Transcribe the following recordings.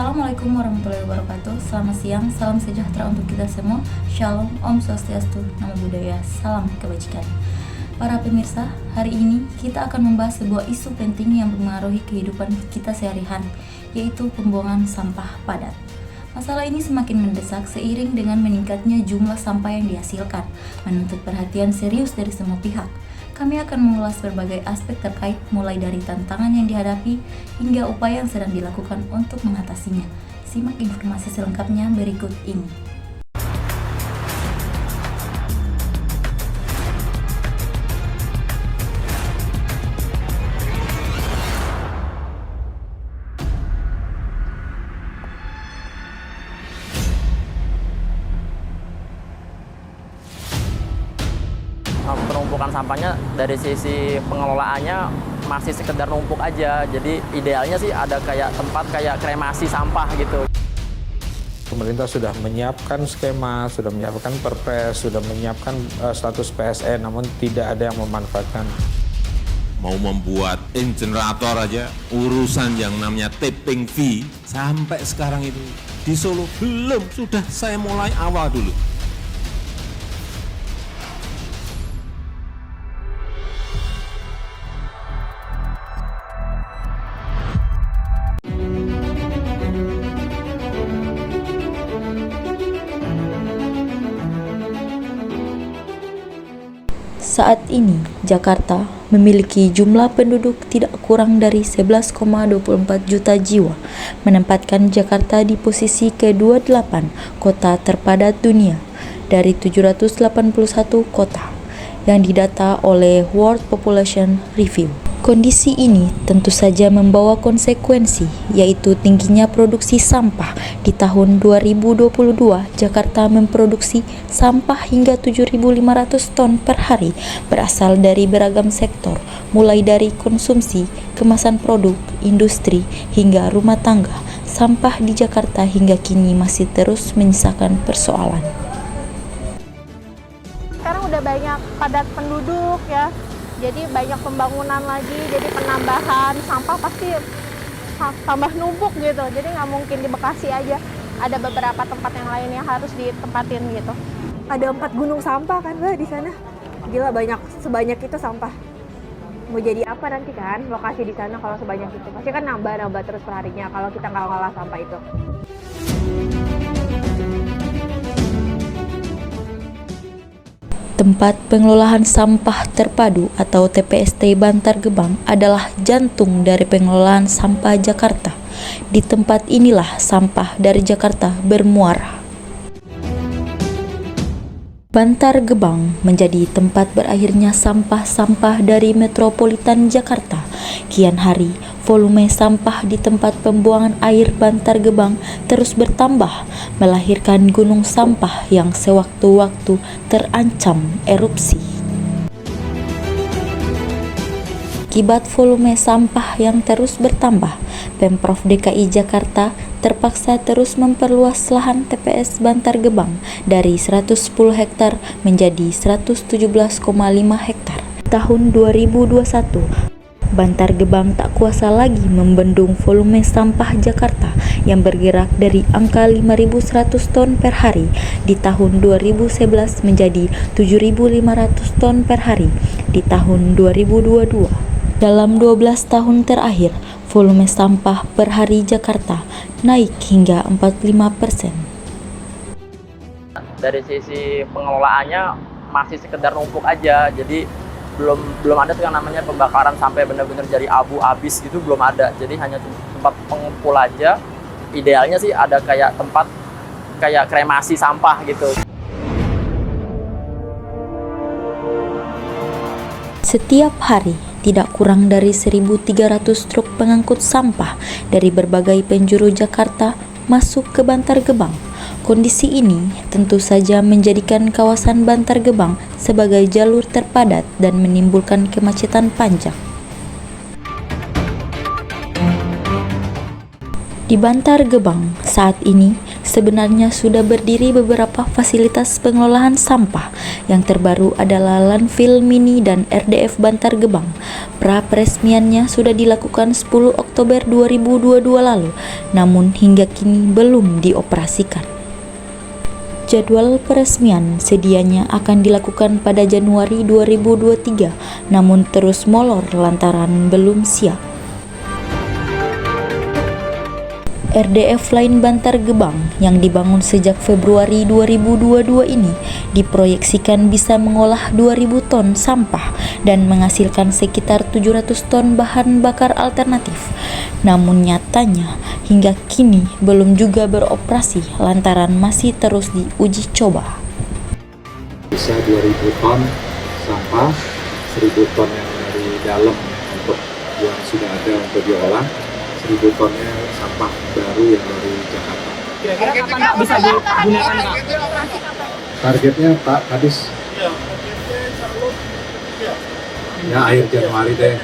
Assalamualaikum warahmatullahi wabarakatuh. Selamat siang, salam sejahtera untuk kita semua. Shalom, Om Swastiastu, Namo Buddhaya, salam kebajikan. Para pemirsa, hari ini kita akan membahas sebuah isu penting yang mempengaruhi kehidupan kita sehari-hari, yaitu pembuangan sampah padat. Masalah ini semakin mendesak seiring dengan meningkatnya jumlah sampah yang dihasilkan, menuntut perhatian serius dari semua pihak. Kami akan mengulas berbagai aspek terkait mulai dari tantangan yang dihadapi hingga upaya yang sedang dilakukan untuk mengatasinya. Simak informasi selengkapnya berikut ini. Penumpukan sampahnya dari sisi pengelolaannya masih sekedar numpuk aja. Jadi idealnya sih ada kayak tempat kayak kremasi sampah gitu. Pemerintah sudah menyiapkan skema, sudah menyiapkan perpres, sudah menyiapkan status PSN, namun tidak ada yang memanfaatkan. Mau membuat ingenerator aja, urusan yang namanya tipping fee, sampai sekarang itu di Solo belum, sudah saya mulai awal dulu. Saat ini, Jakarta memiliki jumlah penduduk tidak kurang dari 11,24 juta jiwa, menempatkan Jakarta di posisi ke-28 kota terpadat dunia dari 781 kota yang didata oleh World Population Review. Kondisi ini tentu saja membawa konsekuensi, yaitu tingginya produksi sampah. Di tahun 2022, Jakarta memproduksi sampah hingga 7.500 ton per hari berasal dari beragam sektor, mulai dari konsumsi, kemasan produk, industri, hingga rumah tangga. Sampah di Jakarta hingga kini masih terus menyisakan persoalan. Sekarang udah banyak padat penduduk ya. Jadi banyak pembangunan lagi, jadi penambahan sampah pasti tambah numpuk gitu. Jadi nggak mungkin di Bekasi aja, ada beberapa tempat yang lain yang harus ditempatin gitu. Ada 4 gunung sampah kan Mbak di sana. Gila, banyak, sebanyak itu sampah. Mau jadi apa nanti kan lokasi di sana kalau sebanyak itu? Pasti kan nambah terus perharinya kalau kita nggak ngolah sampah itu. Tempat pengelolaan sampah terpadu atau TPST Bantar Gebang adalah jantung dari pengelolaan sampah Jakarta. Di tempat inilah sampah dari Jakarta bermuara. Bantar Gebang menjadi tempat berakhirnya sampah-sampah dari metropolitan Jakarta. Kian hari, volume sampah di tempat pembuangan air Bantar Gebang terus bertambah, melahirkan gunung sampah yang sewaktu-waktu terancam erupsi. Akibat volume sampah yang terus bertambah, Pemprov DKI Jakarta terpaksa terus memperluas lahan TPS Bantar Gebang dari 110 hektar menjadi 117,5 hektar. Tahun 2021, Bantar Gebang tak kuasa lagi membendung volume sampah Jakarta yang bergerak dari angka 5.100 ton per hari di tahun 2011 menjadi 7.500 ton per hari di tahun 2022. Dalam 12 tahun terakhir, volume sampah per hari Jakarta naik hingga 45%. Dari sisi pengelolaannya masih sekedar numpuk aja. Jadi belum ada yang namanya pembakaran sampai benar-benar jadi abu abis gitu, belum ada. Jadi hanya tempat pengumpul aja. Idealnya sih ada kayak tempat kayak kremasi sampah gitu. Setiap hari, tidak kurang dari 1.300 truk pengangkut sampah dari berbagai penjuru Jakarta masuk ke Bantar Gebang. Kondisi ini tentu saja menjadikan kawasan Bantar Gebang sebagai jalur terpadat dan menimbulkan kemacetan panjang. Di Bantar Gebang saat ini sebenarnya sudah berdiri beberapa fasilitas pengelolaan sampah. Yang terbaru adalah landfill mini dan RDF Bantar Gebang. Pra-peresmiannya sudah dilakukan 10 Oktober 2022 lalu, namun hingga kini belum dioperasikan. Jadwal peresmian sedianya akan dilakukan pada Januari 2023, namun terus molor lantaran belum siap. RDF lain Bantar Gebang yang dibangun sejak Februari 2022 ini diproyeksikan bisa mengolah 2.000 ton sampah dan menghasilkan sekitar 700 ton bahan bakar alternatif. Namun nyatanya hingga kini belum juga beroperasi lantaran masih terus diuji coba. Bisa 2.000 ton sampah, 1.000 ton yang dari dalam untuk yang sudah ada untuk diolah, 1.000 tonnya sampah baru yang dari Jakarta. Kira-kira kapan bisa digunakan, Pak? Targetnya Pak Kadis? Ya akhir Januari deh.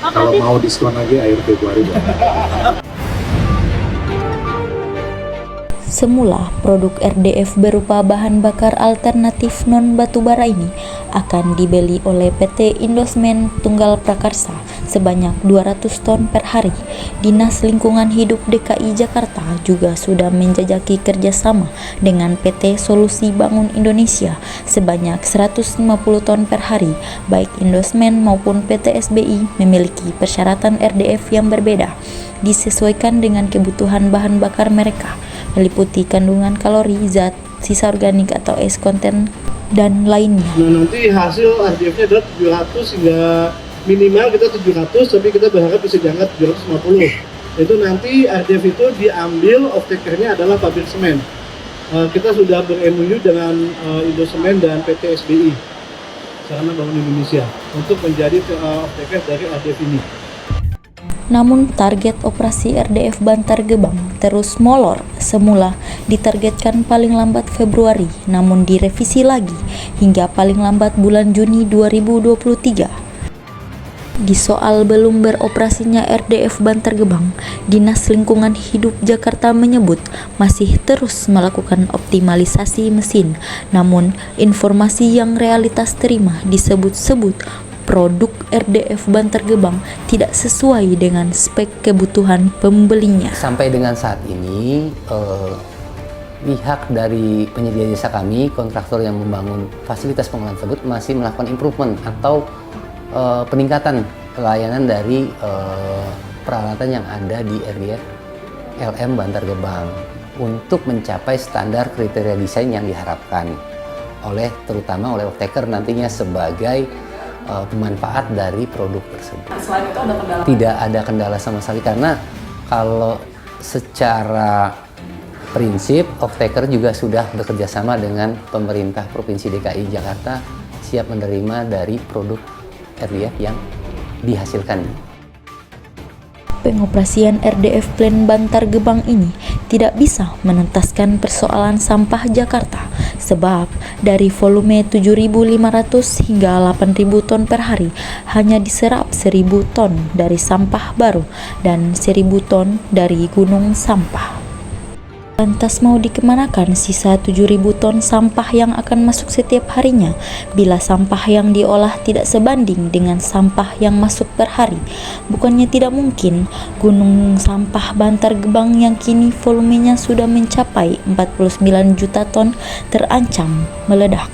Kalau mau diskon lagi akhir Februari deh. Semula, produk RDF berupa bahan bakar alternatif non-batubara ini akan dibeli oleh PT Indosmen Tunggal Prakarsa sebanyak 200 ton per hari. Dinas Lingkungan Hidup DKI Jakarta juga sudah menjajaki kerjasama dengan PT Solusi Bangun Indonesia sebanyak 150 ton per hari. Baik Indosmen maupun PT SBI memiliki persyaratan RDF yang berbeda, disesuaikan dengan kebutuhan bahan bakar mereka, meliputi kandungan kalori, zat sisa organik atau S konten, dan lainnya. Nah, nanti hasil RDF-nya adalah 700 hingga minimal kita 700, tapi kita berharap bisa diangkat 750. Itu nanti RDF itu diambil off-taker-nya adalah pabrik semen. Kita sudah ber-MOU dengan Indosemen dan PT SBI, Sarana Bangun Indonesia, untuk menjadi off-taker dari RDF ini. Namun target operasi RDF Bantar Gebang terus molor. Semula ditargetkan paling lambat Februari, namun direvisi lagi hingga paling lambat bulan Juni 2023. Di soal belum beroperasinya RDF Bantar Gebang, Dinas Lingkungan Hidup Jakarta menyebut masih terus melakukan optimalisasi mesin. Namun informasi yang realitas terima disebut-sebut produk RDF Bantar Gebang tidak sesuai dengan spek kebutuhan pembelinya. Sampai dengan saat ini, pihak dari penyedia jasa kami, kontraktor yang membangun fasilitas pengolahan tersebut masih melakukan improvement atau peningkatan pelayanan dari peralatan yang ada di RDF LM Bantar Gebang untuk mencapai standar kriteria desain yang diharapkan terutama oleh off-taker nantinya sebagai pemanfaat dari produk tersebut. Selain itu ada kendala? Tidak ada kendala sama sekali, karena kalau secara prinsip off-taker juga sudah bekerja sama dengan pemerintah Provinsi DKI Jakarta siap menerima dari produk RDF yang dihasilkan. Pengoperasian RDF Plan Bantar Gebang ini tidak bisa menuntaskan persoalan sampah Jakarta, sebab dari volume 7.500 hingga 8.000 ton per hari hanya diserap 1.000 ton dari sampah baru dan 1.000 ton dari gunung sampah. Lantas mau dikemanakan sisa 7.000 ton sampah yang akan masuk setiap harinya bila sampah yang diolah tidak sebanding dengan sampah yang masuk per hari? Bukannya tidak mungkin gunung sampah Bantar Gebang yang kini volumenya sudah mencapai 49 juta ton terancam meledak.